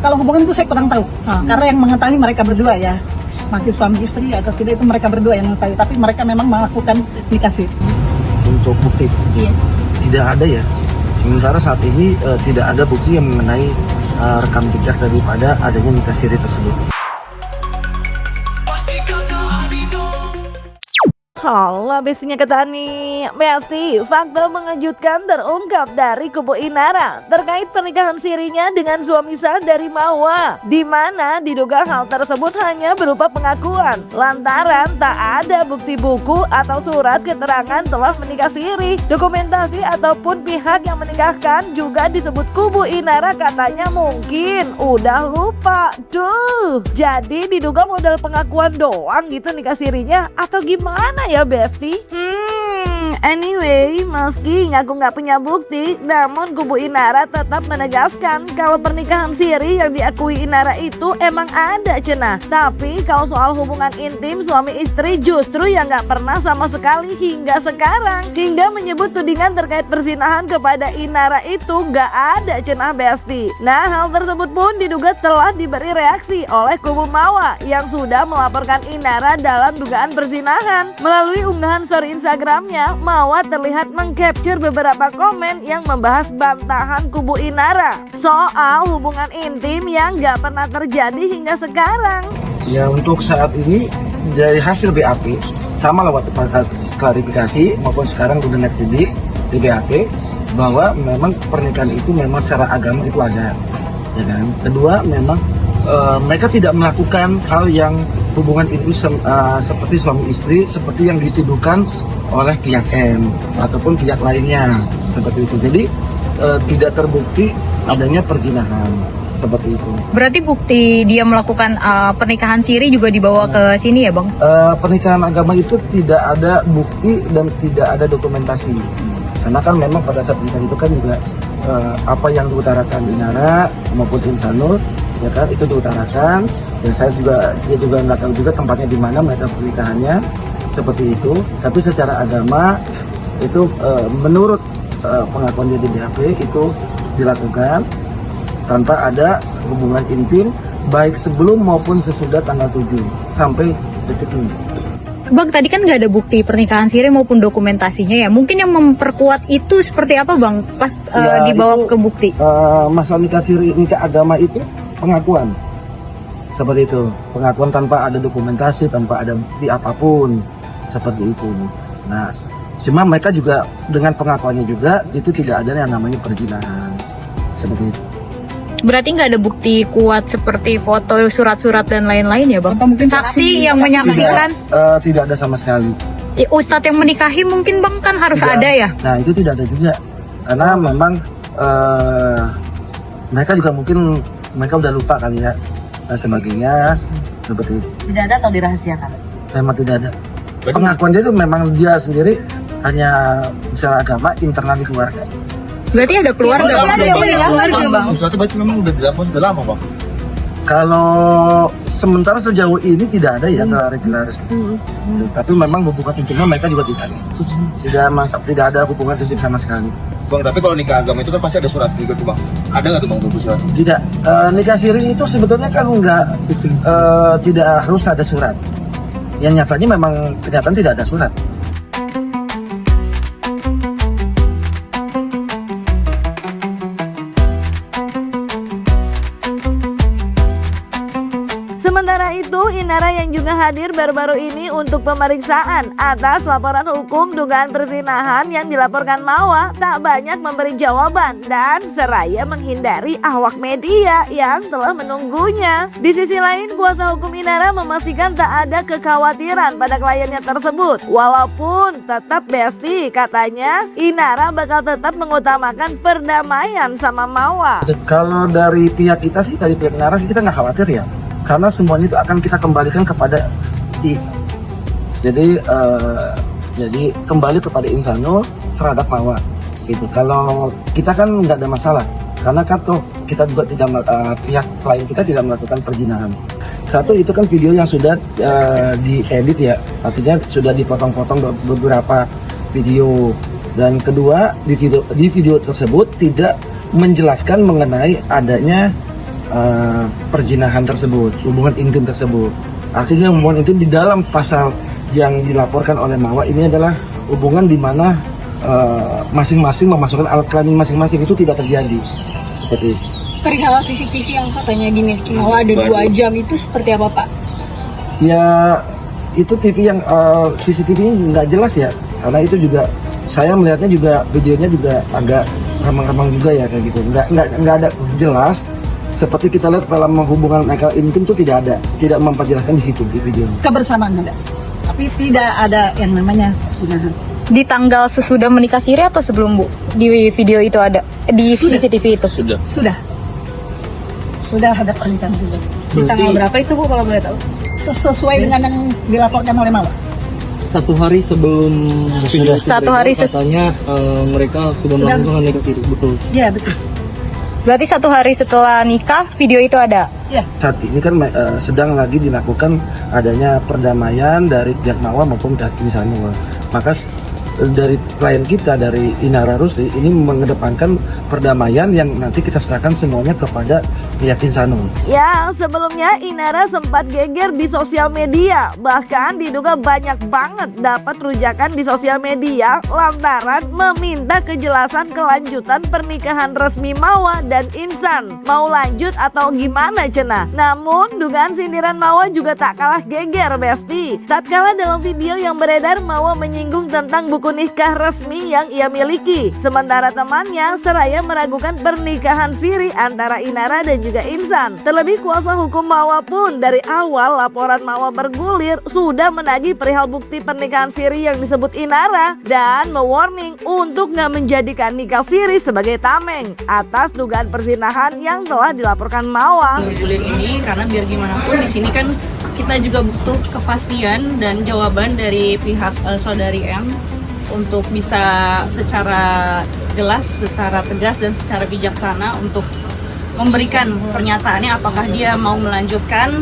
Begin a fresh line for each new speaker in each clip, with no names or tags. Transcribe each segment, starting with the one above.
Kalau hubungan itu saya kurang tahu, karena yang mengetahui mereka berdua ya, masih suami istri atau tidak itu mereka berdua yang mengetahui. Tapi mereka memang melakukan nikah siri.
Untuk bukti,
Iya.
tidak ada ya. Sementara saat ini tidak ada bukti yang mengenai rekam jejak daripada adanya nikah siri tersebut.
Halo bestinya Ketani. Besti, fakta mengejutkan terungkap dari kubu Inara terkait pernikahan sirinya dengan suami sah dari Mawa, di mana diduga hal tersebut hanya berupa pengakuan lantaran tak ada bukti buku atau surat keterangan telah menikah siri. Dokumentasi ataupun pihak yang menikahkan juga disebut kubu Inara katanya mungkin udah lupa. Duh, jadi diduga modal pengakuan doang gitu nikah sirinya atau gimana ya Besti? Anyway, meski ngaku nggak punya bukti, namun kubu Inara tetap menegaskan kalau pernikahan siri yang diakui Inara itu emang ada cenah. Tapi kalau soal hubungan intim suami istri justru yang nggak pernah sama sekali hingga sekarang. Hingga menyebut tudingan terkait perzinahan kepada Inara itu nggak ada cenah Besti. Nah, hal tersebut pun diduga telah diberi reaksi oleh kubu Mawa yang sudah melaporkan Inara dalam dugaan perzinahan. Melalui unggahan story Instagramnya, Mawa terlihat mengcapture beberapa komen yang membahas bantahan kubu Inara soal hubungan intim yang gak pernah terjadi hingga sekarang.
Ya untuk saat ini dari hasil BAP sama lewat saat klarifikasi maupun sekarang udah naik sidik di BAP bahwa memang pernikahan itu memang secara agama itu ada, ya kan. Kedua memang mereka tidak melakukan hal yang hubungan itu seperti suami istri seperti yang dituduhkan oleh pihak M ataupun pihak lainnya seperti itu. Jadi tidak terbukti adanya perzinahan seperti itu.
Berarti bukti dia melakukan pernikahan siri juga dibawa ke sini ya Bang?
Pernikahan agama itu tidak ada bukti dan tidak ada dokumentasi. Karena kan memang pada saat pernikahan itu kan juga apa yang diutarakan Inara maupun Insanul ya kan itu diutarakan, dan dia juga nggak tahu juga tempatnya di mana mereka pernikahannya seperti itu. Tapi secara agama itu menurut pengakuan dia di BAP itu dilakukan tanpa ada hubungan intim baik sebelum maupun sesudah tanggal 7 sampai detik ini.
Bang, tadi kan nggak ada bukti pernikahan siri maupun dokumentasinya ya. Mungkin yang memperkuat itu seperti apa Bang pas dibawa ke bukti?
Masalah nikah siri, nikah agama itu pengakuan seperti itu, pengakuan tanpa ada dokumentasi, tanpa ada bukti apapun seperti itu. Nah, cuma mereka juga dengan pengakuannya juga itu tidak ada yang namanya perzinahan seperti itu.
Berarti nggak ada bukti kuat seperti foto, surat-surat dan lain-lain ya Bang? Saksi yang menyaksikan?
Tidak ada sama sekali.
Ustadz yang menikahi mungkin Bang kan harus
tidak
ada ya?
Nah itu tidak ada juga, karena memang mereka juga mungkin mereka udah lupa kali ya dan sebagainya seperti itu.
Tidak ada atau dirahasiakan?
Memang tidak ada. Pengakuan dia itu memang dia sendiri hanya bicara agama internal di keluarga.
Berarti ada keluarga Bang?
Sesuatu berarti memang udah dilakukan udah lama Bang?
Kalau sementara sejauh ini tidak ada ya jelas. Tapi memang hubungan intimnya mereka juga tidak ada hubungan intim sama sekali.
Bang, tapi kalau nikah agama itu kan pasti ada surat juga tuh Bang. Ada nggak tuh Bang surat?
Tidak. Nikah siri itu sebetulnya kan tidak harus ada surat. Yang nyatanya memang kenyataan tidak ada surat.
Sementara itu, Inara yang juga hadir baru-baru ini untuk pemeriksaan atas laporan hukum dugaan perzinahan yang dilaporkan Mawa tak banyak memberi jawaban dan seraya menghindari awak media yang telah menunggunya. Di sisi lain, kuasa hukum Inara memastikan tak ada kekhawatiran pada kliennya tersebut. Walaupun tetap Besti katanya Inara bakal tetap mengutamakan perdamaian sama Mawa.
Kalau dari pihak kita sih, dari pihak Inara sih kita nggak khawatir ya. Karena semuanya itu akan kita kembalikan kepada jadi kembali kepada Insanul terhadap Mawa gitu. Kalau kita kan nggak ada masalah karena kan tuh kita juga tidak pihak klien kita tidak melakukan perzinahan. Satu itu kan video yang sudah diedit ya, artinya sudah dipotong-potong beberapa video. Dan kedua di video tersebut tidak menjelaskan mengenai adanya perzinahan tersebut, hubungan intim tersebut. Artinya hubungan intim di dalam pasal yang dilaporkan oleh Mawa ini adalah hubungan di mana masing-masing memasukkan alat kelamin masing-masing, itu tidak terjadi seperti itu.
Perihal CCTV yang katanya dimiliki Mawa ada 2 jam itu seperti apa Pak?
Ya itu TV yang CCTV ini nggak jelas ya, karena itu juga saya melihatnya juga videonya juga agak remang-remang juga ya kayak gitu, nggak ada jelas seperti kita lihat dalam hubungan mereka intim itu tidak memperjelaskan di situ di video.
Kebersamaan ada, tapi tidak ada yang namanya perzinahan.
Di tanggal sesudah menikah siri atau sebelum Bu? Di video itu ada di CCTV itu?
Sudah ada pernikahan sudah.
Di tanggal berapa itu Bu kalau boleh tahu?
Sesuai dengan yang dilaporkan oleh Mawa.
1 hari sebelum video itu
1 hari
katanya mereka sudah melakukan nikah siri, betul?
Iya betul.
Berarti 1 hari setelah nikah video itu ada?
Iya.
Saat ini kan sedang lagi dilakukan adanya perdamaian dari pihak Mawa maupun pihak Insanul. Maka dari klien kita dari Inara Rusli ini mengedepankan perdamaian yang nanti kita serahkan semuanya kepada pihak Insanul.
Ya, sebelumnya Inara sempat geger di sosial media. Bahkan diduga banyak banget dapat rujakan di sosial media lantaran meminta kejelasan kelanjutan pernikahan resmi Mawa dan Insan. Mau lanjut atau gimana cenah? Namun dugaan sindiran Mawa juga tak kalah geger Besti. Tatkala dalam video yang beredar Mawa menyinggung tentang buku nikah resmi yang ia miliki. Sementara temannya seraya meragukan pernikahan siri antara Inara dan juga Insan. Terlebih kuasa hukum Mawa pun dari awal laporan Mawa bergulir sudah menagih perihal bukti pernikahan siri yang disebut Inara dan mewarning untuk nggak menjadikan nikah siri sebagai tameng atas dugaan perzinahan yang telah dilaporkan Mawa.
Bergulir ini karena biar gimana pun di sini kan kita juga butuh kepastian dan jawaban dari pihak saudari M untuk bisa secara jelas, secara tegas dan secara bijaksana untuk memberikan pernyataannya apakah dia mau melanjutkan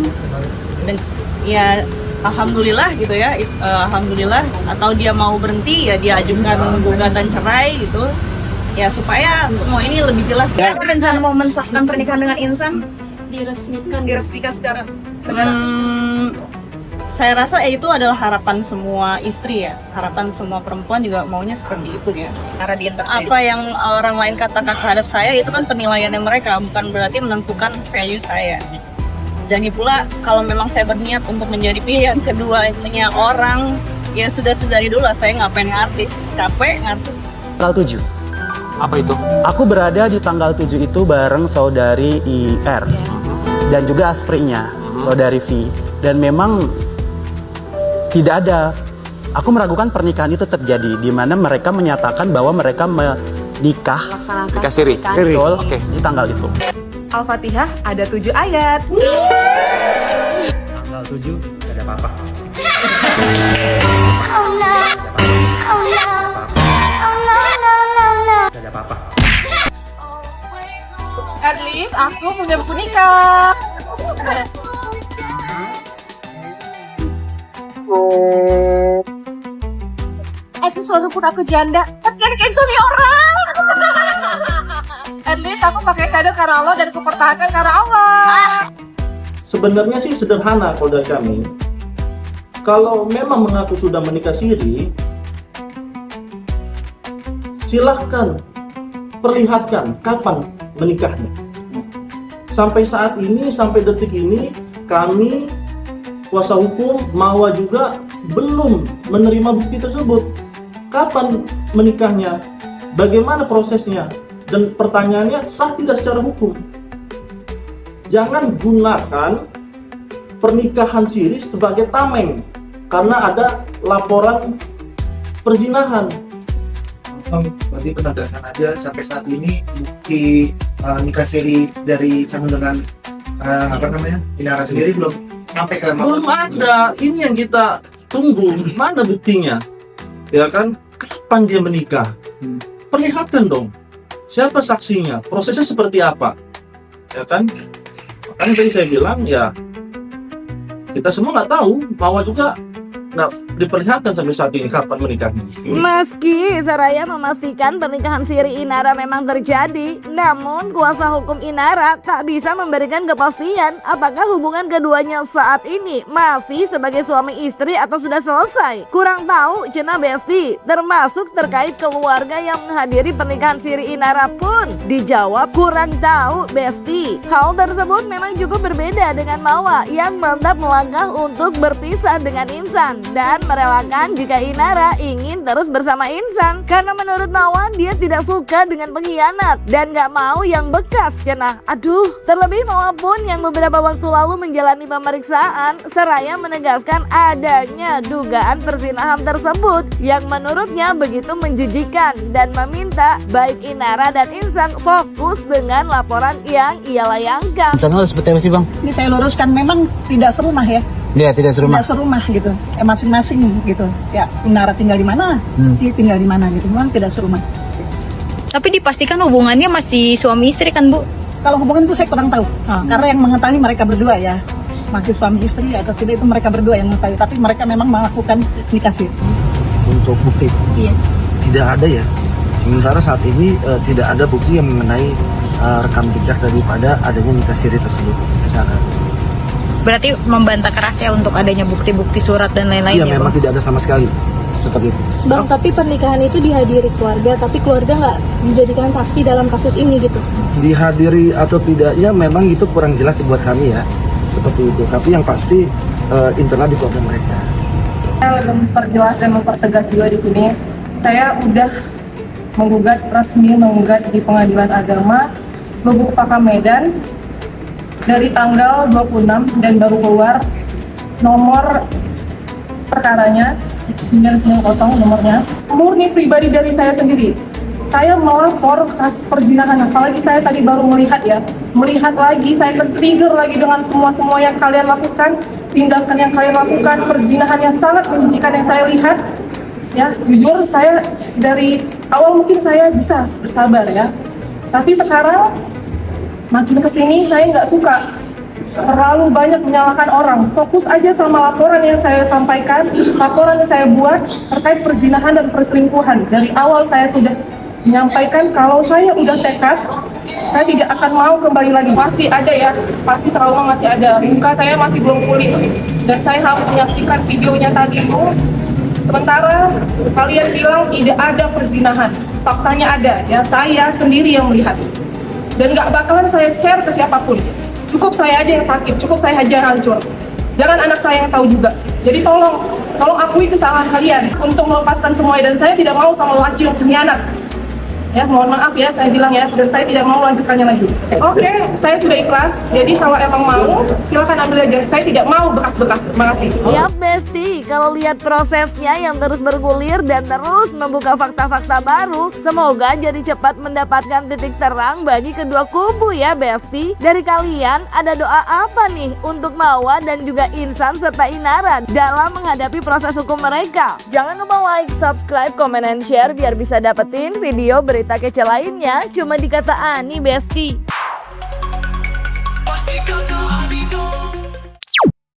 dan ya alhamdulillah gitu ya, alhamdulillah, atau dia mau berhenti ya dia ajukan gugatan cerai gitu ya supaya semua ini lebih jelas.
Rencana mau mensahkan pernikahan dengan Insan
diresmikan secara saya rasa itu adalah harapan semua istri ya, harapan semua perempuan juga maunya seperti itu ya.
karena di
Apa yang orang lain katakan terhadap saya itu kan penilaiannya mereka, bukan berarti menentukan value saya. Dan pula kalau memang saya berniat untuk menjadi pilihan keduanya orang, ya sudah sedari dulu lah saya ngapain ngartis, capek ngartis.
Tanggal 7.
Apa itu?
Aku berada di tanggal 7 itu bareng saudari IR dan juga asprinya, saudari V. Dan memang tidak ada, aku meragukan pernikahan itu terjadi di mana mereka menyatakan bahwa mereka menikah
Nikah siri.
betul
Oke.
di tanggal itu.
Al-Fatihah ada 7 ayat.
Tanggal 7 tidak ada apa-apa. Tidak ada apa-apa.
At least aku punya buku nikah. At least walaupun aku janda, tapi kan kayak suami orang. At least aku pakai cadar karena Allah dan aku pertahankan karena Allah.
Sebenarnya sih sederhana kalau dari kami. Kalau memang mengaku sudah menikah siri, silahkan perlihatkan kapan menikahnya. Sampai saat ini, sampai detik ini, kami kuasa hukum Mawa juga belum menerima bukti tersebut. Kapan menikahnya? Bagaimana prosesnya? Dan pertanyaannya sah tidak secara hukum? Jangan gunakan pernikahan siri sebagai tameng karena ada laporan perzinahan.
Berarti penegasan aja sampai saat ini bukti nikah siri dari Sanul dengan Inara sendiri belum sampai ke
Belum ada. Ini yang kita tunggu. Mana buktinya? Ya kan? Kapan dia menikah? Perlihatkan dong. Siapa saksinya? Prosesnya seperti apa? Ya kan? Makanya tadi saya bilang ya kita semua nggak tahu. Mawa juga Nah, diperlihatkan sampai saat ini kapan menikahnya.
Meski Saraya memastikan pernikahan Siri Inara memang terjadi, namun kuasa hukum Inara tak bisa memberikan kepastian apakah hubungan keduanya saat ini masih sebagai suami istri atau sudah selesai. Kurang tahu cenah Besti, termasuk terkait keluarga yang menghadiri pernikahan Siri Inara pun dijawab kurang tahu Besti. Hal tersebut memang cukup berbeda dengan Mawa yang mantap melangkah untuk berpisah dengan Insan dan merelakan jika Inara ingin terus bersama Insan karena menurut Mawa dia tidak suka dengan pengkhianat dan gak mau yang bekas cenah. Aduh, terlebih Mawa pun yang beberapa waktu lalu menjalani pemeriksaan, Saraya menegaskan adanya dugaan perzinahan tersebut yang menurutnya begitu menjijikan dan meminta baik Inara dan Insan fokus dengan laporan yang ia layangkan.
Channel seperti apa sih Bang?
Ini saya luruskan, memang tidak serumah ya.
Iya, tidak serumah.
Tidak serumah gitu, masing-masing gitu. Ya, Inara tinggal di mana, dia tinggal di mana gitu. Memang tidak serumah.
Tapi dipastikan hubungannya masih suami istri kan Bu?
Kalau hubungan itu saya kurang tahu, karena yang mengetahui mereka berdua ya, masih suami istri atau tidak itu mereka berdua yang mengetahui. Tapi mereka memang melakukan nikah siri.
Untuk bukti, tidak ada ya. Sementara saat ini tidak ada bukti yang mengenai rekam jejak daripada adanya nikah siri tersebut.
Berarti membantah keras ya untuk adanya bukti-bukti surat dan lain-lain
Iya,
ya
memang
Bang?
tidak ada sama sekali seperti itu.
Bang, tapi pernikahan itu dihadiri keluarga, tapi keluarga nggak dijadikan saksi dalam kasus ini gitu.
Dihadiri atau tidaknya memang itu kurang jelas buat kami ya, seperti itu. Tapi yang pasti internal di keluarga mereka.
Saya lebih memperjelas dan mempertegas juga di sini. Saya udah resmi menggugat di Pengadilan Agama Lubuk Pakam Medan dari tanggal 26 dan baru keluar nomor perkaranya 990 nomornya. Murni pribadi dari saya sendiri. Saya melapor kasus perzinahan, apalagi saya tadi baru melihat lagi, saya tertrigger lagi dengan semua yang kalian lakukan, tindakan yang kalian lakukan, perzinahan yang sangat menjijikan yang saya lihat. Ya, jujur saya dari awal mungkin saya bisa bersabar ya, tapi sekarang makin kesini saya nggak suka terlalu banyak menyalahkan orang. Fokus aja sama laporan yang saya sampaikan, laporan yang saya buat terkait perzinahan dan perselingkuhan. Dari awal saya sudah menyampaikan kalau saya udah tekad, saya tidak akan mau kembali lagi. Masih ada ya, pasti trauma masih ada. Muka saya masih belum pulih dan saya harus menyaksikan videonya tadi itu. Sementara kalian bilang tidak ada perzinahan, faktanya ada ya, saya sendiri yang melihat dan nggak bakalan saya share ke siapapun. Cukup saya aja yang sakit, cukup saya aja yang hancur, jangan anak saya yang tahu juga. Jadi tolong akui kesalahan kalian untuk melepaskan semuanya, dan saya tidak mau sama laki yang pengkhianat ya, mohon maaf ya saya bilang ya, dan saya tidak mau lanjutkannya lagi. Oke, saya sudah ikhlas, jadi kalau emang mau silakan ambil aja, saya tidak mau bekas-bekas. Terima kasih.
Yap Besti, kalau lihat prosesnya yang terus bergulir dan terus membuka fakta-fakta baru, semoga jadi cepat mendapatkan titik terang bagi kedua kubu ya Besti. Dari kalian ada doa apa nih untuk Mawa dan juga Insan serta Inara dalam menghadapi proses hukum mereka? Jangan lupa like, subscribe, komen, and share biar bisa dapetin video berita kece lainnya cuma di Kata Ani Besti.